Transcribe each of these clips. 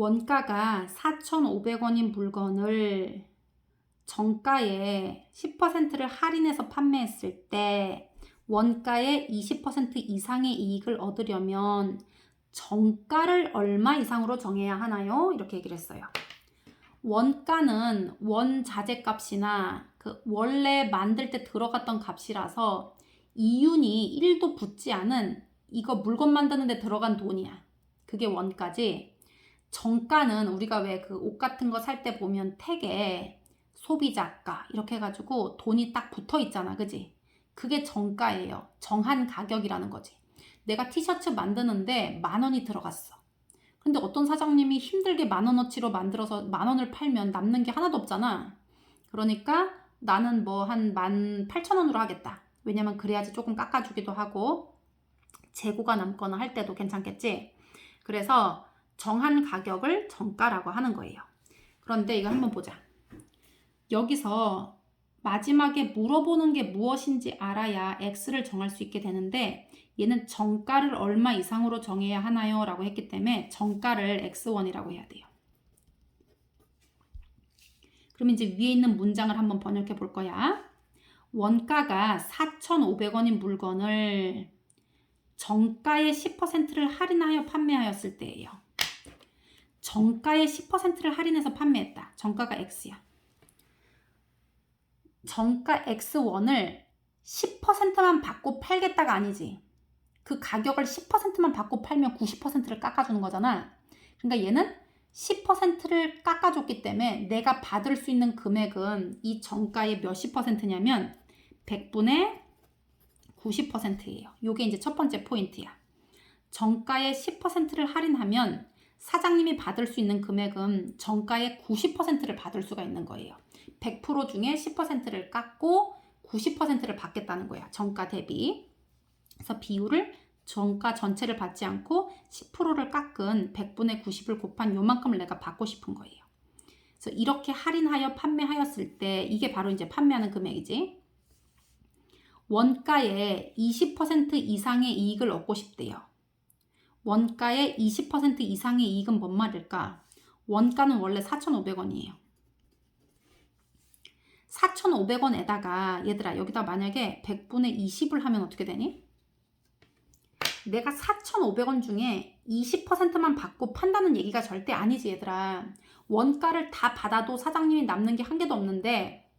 원가가 4,500원인 물건을 정가에 10%를 할인해서 판매했을 때 원가의 20% 이상의 이익을 얻으려면 정가를 얼마 이상으로 정해야 하나요? 이렇게 얘기를 했어요. 원가는 원자재 값이나 그 원래 만들 때 들어갔던 값이라서 이윤이 1도 붙지 않은 이거 물건 만드는데 들어간 돈이야. 그게 원가지. 정가는 우리가 왜 그 옷 같은 거 살 때 보면 택에 소비자가 이렇게 해가지고 돈이 딱 붙어 있잖아. 그지? 그게 정가예요. 정한 가격이라는 거지. 내가 티셔츠 만드는데 10,000원이 들어갔어. 근데 어떤 사장님이 힘들게 10,000원어치로 만들어서 10,000원을 팔면 남는 게 하나도 없잖아. 그러니까 나는 뭐 한 18,000원으로 하겠다. 왜냐면 그래야지 조금 깎아주기도 하고 재고가 남거나 할 때도 괜찮겠지. 그래서 정한 가격을 정가라고 하는 거예요. 그런데 이거 한번 보자. 여기서 마지막에 물어보는 게 무엇인지 알아야 X를 정할 수 있게 되는데 얘는 정가를 얼마 이상으로 정해야 하나요? 라고 했기 때문에 정가를 X1이라고 해야 돼요. 그럼 이제 위에 있는 문장을 한번 번역해 볼 거야. 원가가 4,500원인 물건을 정가의 10%를 할인하여 판매하였을 때예요. 정가의 10%를 할인해서 판매했다. 정가가 X야. 정가 X1을 10%만 받고 팔겠다가 아니지. 그 가격을 10%만 받고 팔면 90%를 깎아주는 거잖아. 그러니까 얘는 10%를 깎아줬기 때문에 내가 받을 수 있는 금액은 이 정가의 몇십 %냐면 100분의 90%예요. 이게 이제 첫 번째 포인트야. 정가의 10%를 할인하면 사장님이 받을 수 있는 금액은 정가의 90%를 받을 수가 있는 거예요. 100% 중에 10%를 깎고 90%를 받겠다는 거야. 정가 대비. 그래서 비율을 정가 전체를 받지 않고 10%를 깎은 100분의 90을 곱한 요만큼을 내가 받고 싶은 거예요. 그래서 이렇게 할인하여 판매하였을 때 이게 바로 이제 판매하는 금액이지. 원가의 20% 이상의 이익을 얻고 싶대요. 원가의 20% 이상의 이익은 뭔 말일까? 원가는 원래 4,500원이에요. 4,500원에다가 얘들아 여기다 만약에 100분의 20을 하면 어떻게 되니? 내가 4,500원 중에 20%만 받고 판다는 얘기가 절대 아니지 얘들아. 원가를 다 받아도 사장님이 남는 게 한 개도 없는데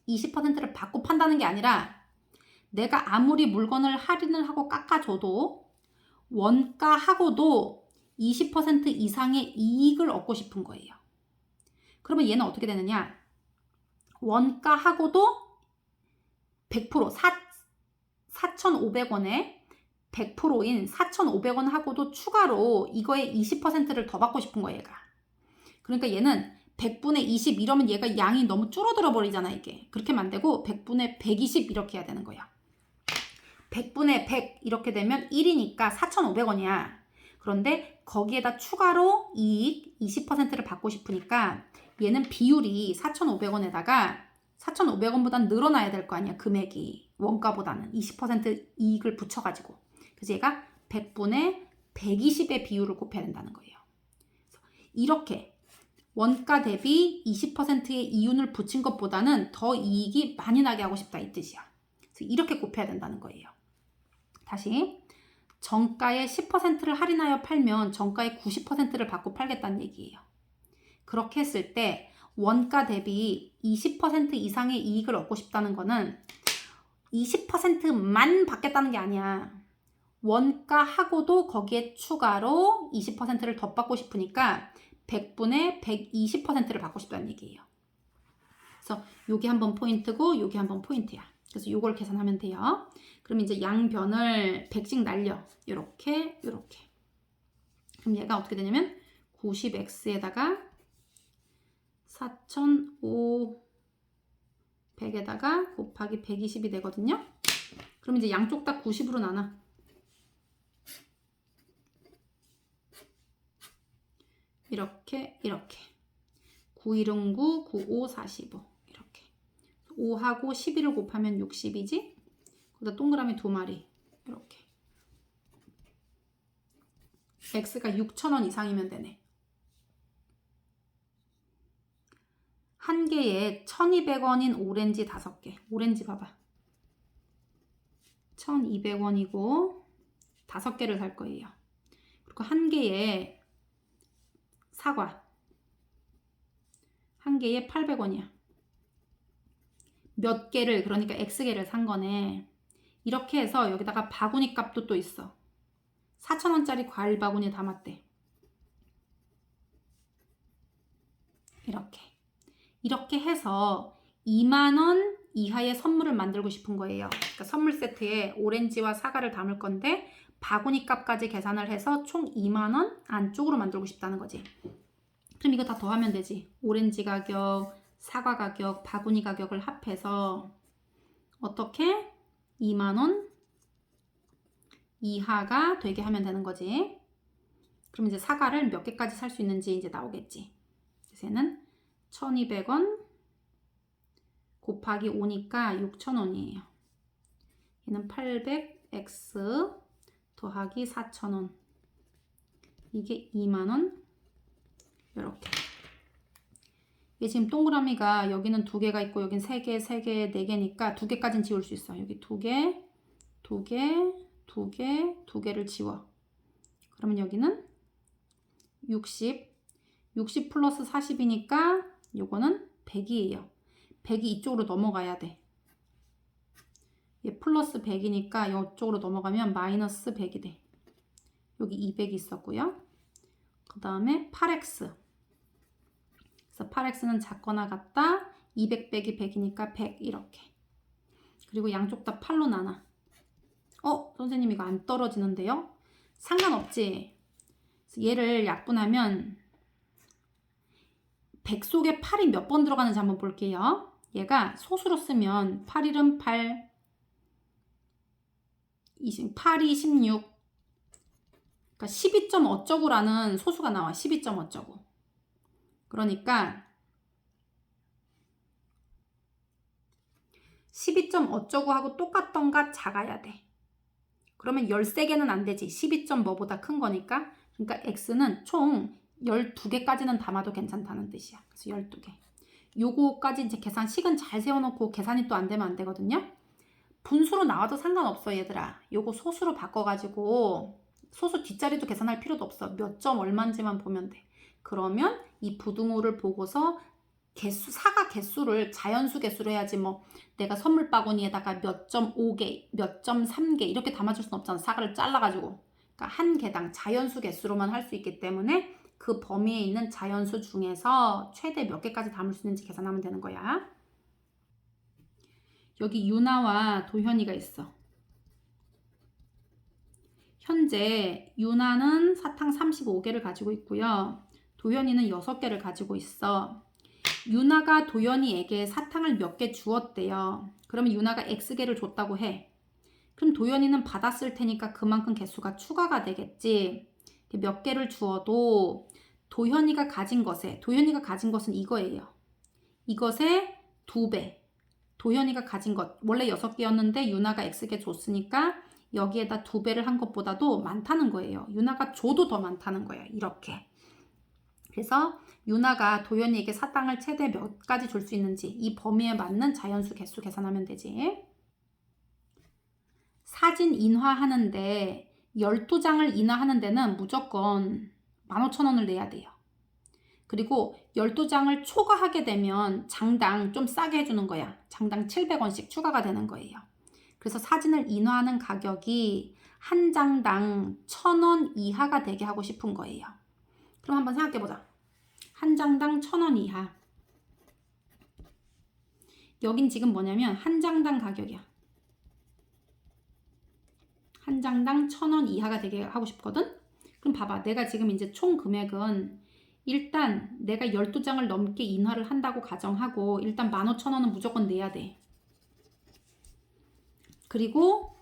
20%를 받고 판다는 게 아니라 내가 아무리 물건을 할인을 하고 깎아줘도 원가하고도 20% 이상의 이익을 얻고 싶은 거예요. 그러면 얘는 어떻게 되느냐? 원가하고도 100% 4,500원에 100%인 4,500원 하고도 추가로 이거에 20%를 더 받고 싶은 거예요, 얘가. 그러니까 얘는 100분의 20 이러면 얘가 양이 너무 줄어들어 버리잖아, 이게. 그렇게 하면 안 되고 100분의 120 이렇게 해야 되는 거야. 100분의 100 이렇게 되면 1이니까 4,500원이야. 그런데 거기에다 추가로 이익 20%를 받고 싶으니까 얘는 비율이 4,500원에다가 4,500원보단 늘어나야 될 거 아니야, 금액이. 원가보다는 20% 이익을 붙여가지고. 그래서 얘가 100분의 120의 비율을 곱해야 된다는 거예요. 이렇게 원가 대비 20%의 이윤을 붙인 것보다는 더 이익이 많이 나게 하고 싶다 이 뜻이야. 그래서 이렇게 곱해야 된다는 거예요. 다시 정가의 10%를 할인하여 팔면 정가의 90%를 받고 팔겠다는 얘기예요. 그렇게 했을 때 원가 대비 20% 이상의 이익을 얻고 싶다는 거는 20%만 받겠다는 게 아니야. 원가하고도 거기에 추가로 20%를 더 받고 싶으니까 100분의 120%를 받고 싶다는 얘기예요. 그래서 요게 한번 포인트고 요게 한번 포인트야. 그래서 요걸 계산하면 돼요. 그럼 이제 양변을 100씩 날려. 요렇게 요렇게. 그럼 얘가 어떻게 되냐면 90x에다가 4,500에다가 곱하기 120이 되거든요. 그럼 이제 양쪽 다 90으로 나눠. 이렇게 이렇게 9일은 9, 9, 5, 45 이렇게 5하고 11을 곱하면 60이지? 거기다 동그라미 2마리 이렇게 X가 6,000원 이상이면 되네. 한 개에 1200원인 오렌지 5개. 오렌지 봐봐. 1200원이고 5개를 살 거예요. 그리고 한 개에 사과. 한 개에 800원이야. 몇 개를, 그러니까 X개를 산 거네. 이렇게 해서 여기다가 바구니 값도 또 있어. 4,000원짜리 과일 바구니에 담았대. 이렇게 해서 2만원 이하의 선물을 만들고 싶은 거예요. 그러니까 선물 세트에 오렌지와 사과를 담을 건데 바구니 값까지 계산을 해서 총 2만원 안쪽으로 만들고 싶다는 거지. 그럼 이거 다 더하면 되지. 오렌지 가격, 사과 가격, 바구니 가격을 합해서 어떻게 2만원 이하가 되게 하면 되는 거지. 그럼 이제 사과를 몇 개까지 살 수 있는지 이제 나오겠지. 그래서 얘는 1200원 곱하기 5니까 6,000원이에요. 얘는 800x 더하기 4,000원. 이게 2만원. 이렇게. 얘 지금 동그라미가 여기는 2개가 있고 여긴 3개, 3개, 4개니까 2개까지는 지울 수 있어. 여기 2개, 2개, 2개, 2개를 지워. 그러면 여기는 60. 60 플러스 40이니까 요거는 100이에요. 100이 이쪽으로 넘어가야 돼. 얘 플러스 100이니까 이쪽으로 넘어가면 마이너스 100이 돼. 여기 200이 있었고요. 그 다음에 8x. 그래서 8x는 작거나 같다. 200 빼기 100이니까 100 이렇게. 그리고 양쪽 다 8로 나눠. 선생님 이거 안 떨어지는데요? 상관없지. 얘를 약분하면 100 속에 8이 몇 번 들어가는지 한번 볼게요. 얘가 소수로 쓰면 8일은 8, 8이 16, 그러니까 12점 어쩌고라는 소수가 나와. 12점 어쩌고. 그러니까 12점 어쩌고 하고 똑같던가 작아야 돼. 그러면 13개는 안 되지. 12점 뭐보다 큰 거니까. 그러니까 x는 총 12개까지는 담아도 괜찮다는 뜻이야. 그래서 12개. 요거까지 이제 계산 식은 잘 세워놓고 계산이 또 안 되면 안 되거든요. 분수로 나와도 상관없어 얘들아. 요거 소수로 바꿔가지고 소수 뒷자리도 계산할 필요도 없어. 몇 점 얼마인지만 보면 돼. 그러면 이 부등호를 보고서 개수, 사과 개수를 자연수 개수로 해야지 뭐 내가 선물 바구니에다가 몇 점 5개, 몇 점 3개 이렇게 담아줄 순 없잖아. 사과를 잘라가지고. 그러니까 한 개당 자연수 개수로만 할 수 있기 때문에 그 범위에 있는 자연수 중에서 최대 몇 개까지 담을 수 있는지 계산하면 되는 거야. 여기 유나와 도현이가 있어. 현재 유나는 사탕 35개를 가지고 있고요. 도현이는 6개를 가지고 있어. 유나가 도현이에게 사탕을 몇 개 주었대요. 그러면 유나가 X개를 줬다고 해. 그럼 도현이는 받았을 테니까 그만큼 개수가 추가가 되겠지. 몇 개를 주어도 도현이가 가진 것은 이거예요. 이것의 2배. 도현이가 가진 것 원래 6개였는데 유나가 X개 줬으니까 여기에다 2배를 한 것보다도 많다는 거예요. 유나가 줘도 더 많다는 거예요. 이렇게. 그래서 유나가 도현이에게 사탕을 최대 몇 가지 줄 수 있는지 이 범위에 맞는 자연수 개수 계산하면 되지. 사진 인화하는데 12장을 인화하는 데는 무조건 15,000원을 내야 돼요. 그리고 12장을 초과하게 되면 장당 좀 싸게 해주는 거야. 장당 700원씩 추가가 되는 거예요. 그래서 사진을 인화하는 가격이 한 장당 1,000원 이하가 되게 하고 싶은 거예요. 그럼 한번 생각해보자. 한 장당 1,000원 이하. 여긴 지금 뭐냐면 한 장당 가격이야. 한 장당 1,000원 이하가 되게 하고 싶거든? 그럼 봐봐. 내가 지금 이제 총 금액은 일단 내가 12장을 넘게 인화를 한다고 가정하고 일단 15,000원은 무조건 내야 돼. 그리고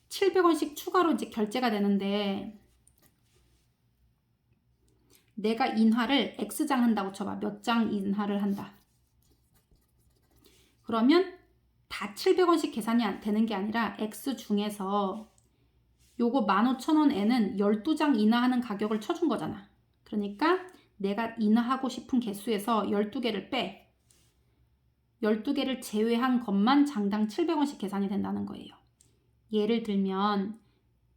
700원씩 추가로 이제 결제가 되는데 내가 인화를 X장 한다고 쳐봐. 몇 장 인화를 한다. 그러면 다 700원씩 계산이 되는 게 아니라 X 중에서 요거 15,000원에는 12장 인화하는 가격을 쳐준 거잖아. 그러니까 내가 인화하고 싶은 개수에서 12개를 빼. 12개를 제외한 것만 장당 700원씩 계산이 된다는 거예요. 예를 들면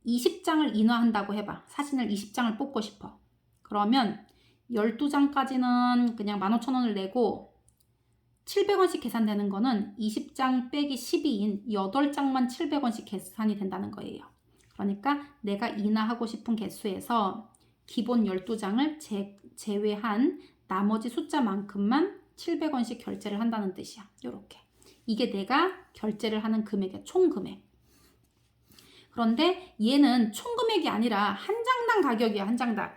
20장을 인화한다고 해봐. 사진을 20장을 뽑고 싶어. 그러면 12장까지는 그냥 15,000원을 내고 700원씩 계산되는 거는 20장 빼기 12인 8장만 700원씩 계산이 된다는 거예요. 그러니까 내가 인화하고 싶은 개수에서 기본 12장을 제외한 나머지 숫자만큼만 700원씩 결제를 한다는 뜻이야. 요렇게. 이게 내가 결제를 하는 금액이야. 총 금액. 그런데 얘는 총 금액이 아니라 한 장당 가격이야. 한 장당.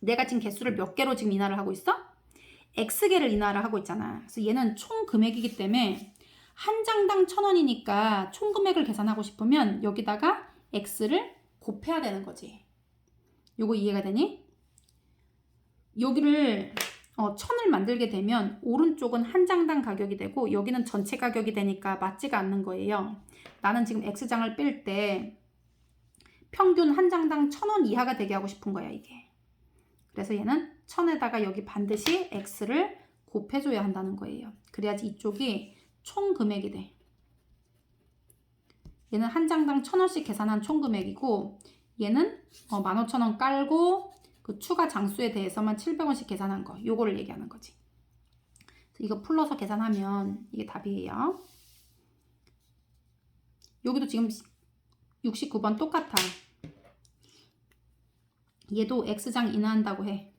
내가 지금 개수를 몇 개로 지금 인하를 하고 있어? X개를 인하를 하고 있잖아. 그래서 얘는 총 금액이기 때문에 한 장당 1,000원이니까 총 금액을 계산하고 싶으면 여기다가 X를 곱해야 되는 거지. 요거 이해가 되니? 여기를 1,000을 만들게 되면 오른쪽은 한 장당 가격이 되고 여기는 전체 가격이 되니까 맞지가 않는 거예요. 나는 지금 X장을 뺄 때 평균 한 장당 1,000원 이하가 되게 하고 싶은 거야, 이게. 그래서 얘는 1,000에다가 여기 반드시 X를 곱해줘야 한다는 거예요. 그래야지 이쪽이 총 금액이 돼. 얘는 한 장당 1,000원씩 계산한 총 금액이고 얘는 15,000원 깔고 그 추가 장수에 대해서만 700원씩 계산한 거. 요거를 얘기하는 거지. 이거 풀러서 계산하면 이게 답이에요. 여기도 지금 69번 똑같아. 얘도 X장 인하한다고 해.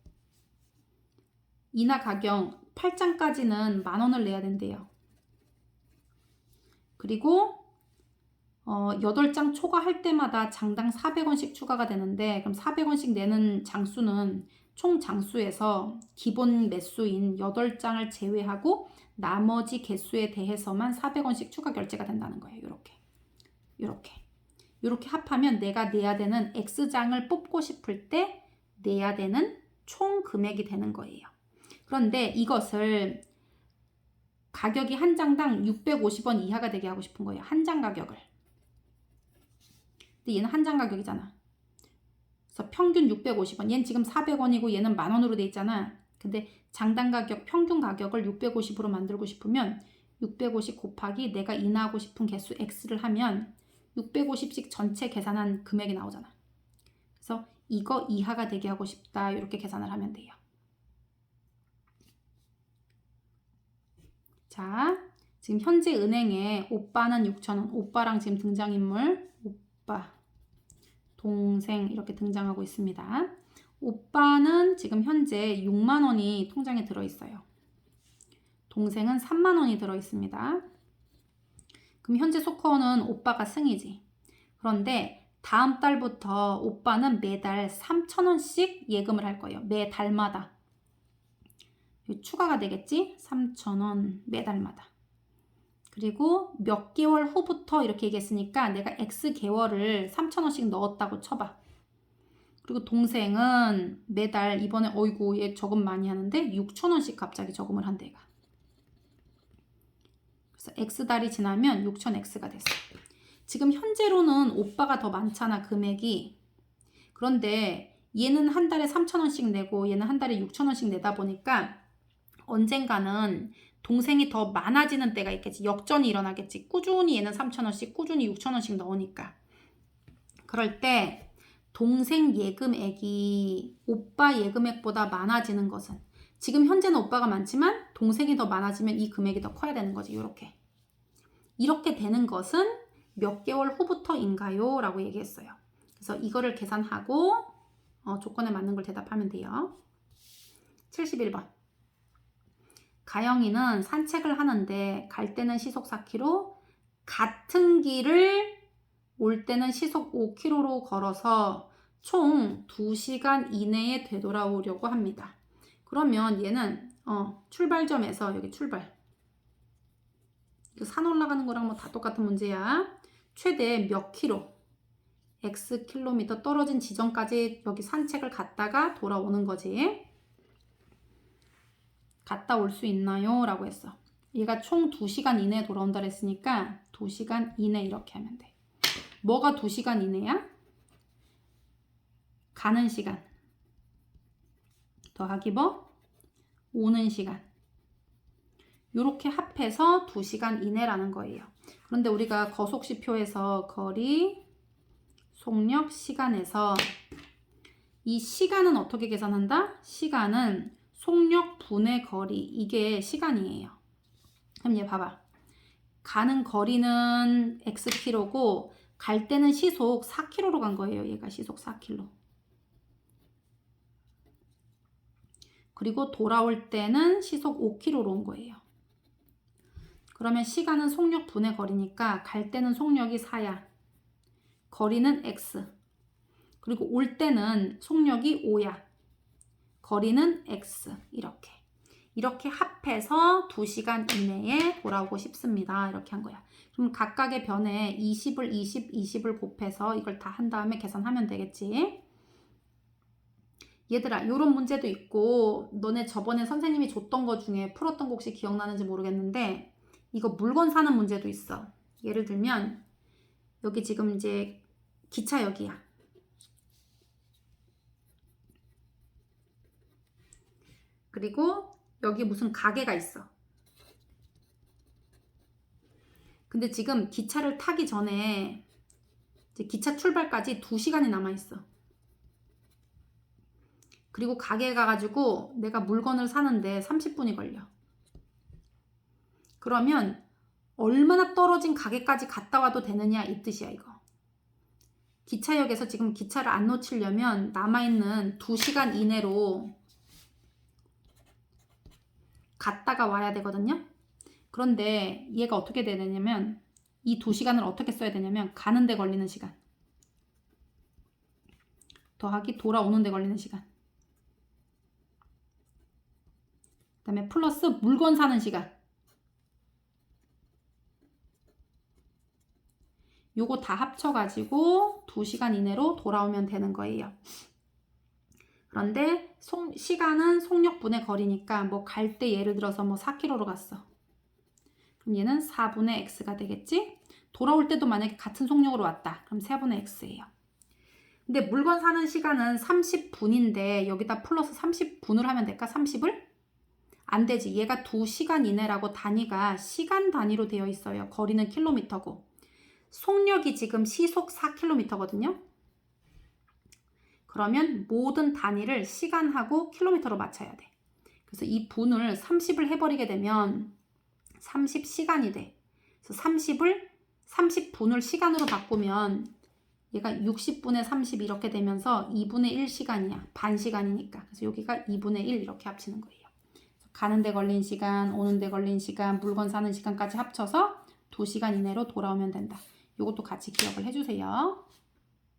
인하 가격 8장까지는 10,000원을 내야 된대요. 그리고 8장 초과할 때마다 장당 400원씩 추가가 되는데 그럼 400원씩 내는 장수는 총 장수에서 기본 매수인 8장을 제외하고 나머지 개수에 대해서만 400원씩 추가 결제가 된다는 거예요. 이렇게 합하면 내가 내야 되는 X장을 뽑고 싶을 때 내야 되는 총 금액이 되는 거예요. 그런데 이것을 가격이 한 장당 650원 이하가 되게 하고 싶은 거예요. 한 장 가격을. 근데 얘는 한 장 가격이잖아. 그래서 평균 650원. 얘는 지금 400원이고 얘는 10,000원으로 돼 있잖아. 근데 장당 가격, 평균 가격을 650으로 만들고 싶으면 650 곱하기 내가 인하하고 싶은 개수 X를 하면 650씩 전체 계산한 금액이 나오잖아. 그래서 이거 이하가 되게 하고 싶다. 이렇게 계산을 하면 돼요. 자, 지금 현재 은행에 오빠는 6,000원. 오빠랑 지금 등장인물 오빠, 동생 이렇게 등장하고 있습니다. 오빠는 지금 현재 6만 원이 통장에 들어있어요. 동생은 3만 원이 들어있습니다. 그럼 현재 소커는 오빠가 승이지. 그런데 다음 달부터 오빠는 매달 3,000원씩 예금을 할 거예요. 매달마다. 추가가 되겠지? 3,000원 매달마다. 그리고 몇 개월 후부터 이렇게 얘기했으니까 내가 X 개월을 3,000원씩 넣었다고 쳐봐. 그리고 동생은 매달 이번에 어이구 얘 저금 많이 하는데 6,000원씩 갑자기 저금을 한대 얘가. 그래서 X달이 지나면 6,000X가 됐어. 지금 현재로는 오빠가 더 많잖아 금액이. 그런데 얘는 한 달에 3,000원씩 내고 얘는 한 달에 6,000원씩 내다 보니까 언젠가는 동생이 더 많아지는 때가 있겠지. 역전이 일어나겠지. 꾸준히 얘는 3,000원씩 꾸준히 6,000원씩 넣으니까. 그럴 때 동생 예금액이 오빠 예금액보다 많아지는 것은 지금 현재는 오빠가 많지만 동생이 더 많아지면 이 금액이 더 커야 되는 거지. 이렇게 되는 것은 몇 개월 후부터인가요? 라고 얘기했어요. 그래서 이거를 계산하고 조건에 맞는 걸 대답하면 돼요. 71번. 가영이는 산책을 하는데 갈 때는 시속 4km, 같은 길을 올 때는 시속 5km로 걸어서 총 2시간 이내에 되돌아오려고 합니다. 그러면 얘는 출발점에서 여기 출발. 산 올라가는 거랑 뭐 다 똑같은 문제야. 최대 몇 킬로, X 킬로미터 떨어진 지점까지 여기 산책을 갔다가 돌아오는 거지. 갔다 올 수 있나요? 라고 했어. 얘가 총 2시간 이내에 돌아온다 그랬으니까 2시간 이내 이렇게 하면 돼. 뭐가 2시간 이내야? 가는 시간 더하기 뭐? 오는 시간. 요렇게 합해서 2시간 이내라는 거예요. 그런데 우리가 거속시표에서 거리, 속력, 시간에서 이 시간은 어떻게 계산한다? 시간은 속력 분의 거리, 이게 시간이에요. 그럼 얘 봐봐. 가는 거리는 xkm고 갈 때는 시속 4km로 간 거예요. 얘가 시속 4km. 그리고 돌아올 때는 시속 5km로 온 거예요. 그러면 시간은 속력 분의 거리니까 갈 때는 속력이 4야. 거리는 x. 그리고 올 때는 속력이 5야. 거리는 x. 이렇게 합해서 2시간 이내에 돌아오고 싶습니다. 이렇게 한 거야. 그럼 각각의 변에 20을 20을 곱해서 이걸 다 한 다음에 계산하면 되겠지. 얘들아, 요런 문제도 있고 너네 저번에 선생님이 줬던 거 중에 풀었던 거 혹시 기억나는지 모르겠는데 이거 물건 사는 문제도 있어. 예를 들면 여기 지금 이제 기차역이야. 그리고 여기 무슨 가게가 있어. 근데 지금 기차를 타기 전에 이제 기차 출발까지 2시간이 남아있어. 그리고 가게에 가가지고 내가 물건을 사는데 30분이 걸려. 그러면 얼마나 떨어진 가게까지 갔다 와도 되느냐 이 뜻이야 이거. 기차역에서 지금 기차를 안 놓치려면 남아있는 2시간 이내로 갔다가 와야 되거든요. 그런데 얘가 어떻게 되냐면 이 2시간을 어떻게 써야 되냐면 가는 데 걸리는 시간 더하기 돌아오는 데 걸리는 시간 그 다음에 플러스 물건 사는 시간 요거 다 합쳐가지고 2시간 이내로 돌아오면 되는 거예요. 그런데 시간은 속력분의 거리니까 뭐 갈 때 예를 들어서 뭐 4km로 갔어. 그럼 얘는 4분의 x가 되겠지? 돌아올 때도 만약에 같은 속력으로 왔다. 그럼 4분의 x예요. 근데 물건 사는 시간은 30분인데 여기다 플러스 30분을 하면 될까? 30을? 안 되지. 얘가 2시간 이내라고 단위가 시간 단위로 되어 있어요. 거리는 킬로미터고. 속력이 지금 시속 4km거든요. 그러면 모든 단위를 시간하고 킬로미터로 맞춰야 돼. 그래서 이 분을 30을 해버리게 되면 30시간이 돼. 그래서 30분을 시간으로 바꾸면 얘가 60분의 30 이렇게 되면서 2분의 1시간이야. 반 시간이니까. 그래서 여기가 2분의 1 이렇게 합치는 거예요. 가는 데 걸린 시간, 오는 데 걸린 시간, 물건 사는 시간까지 합쳐서 2시간 이내로 돌아오면 된다. 이것도 같이 기억을 해주세요.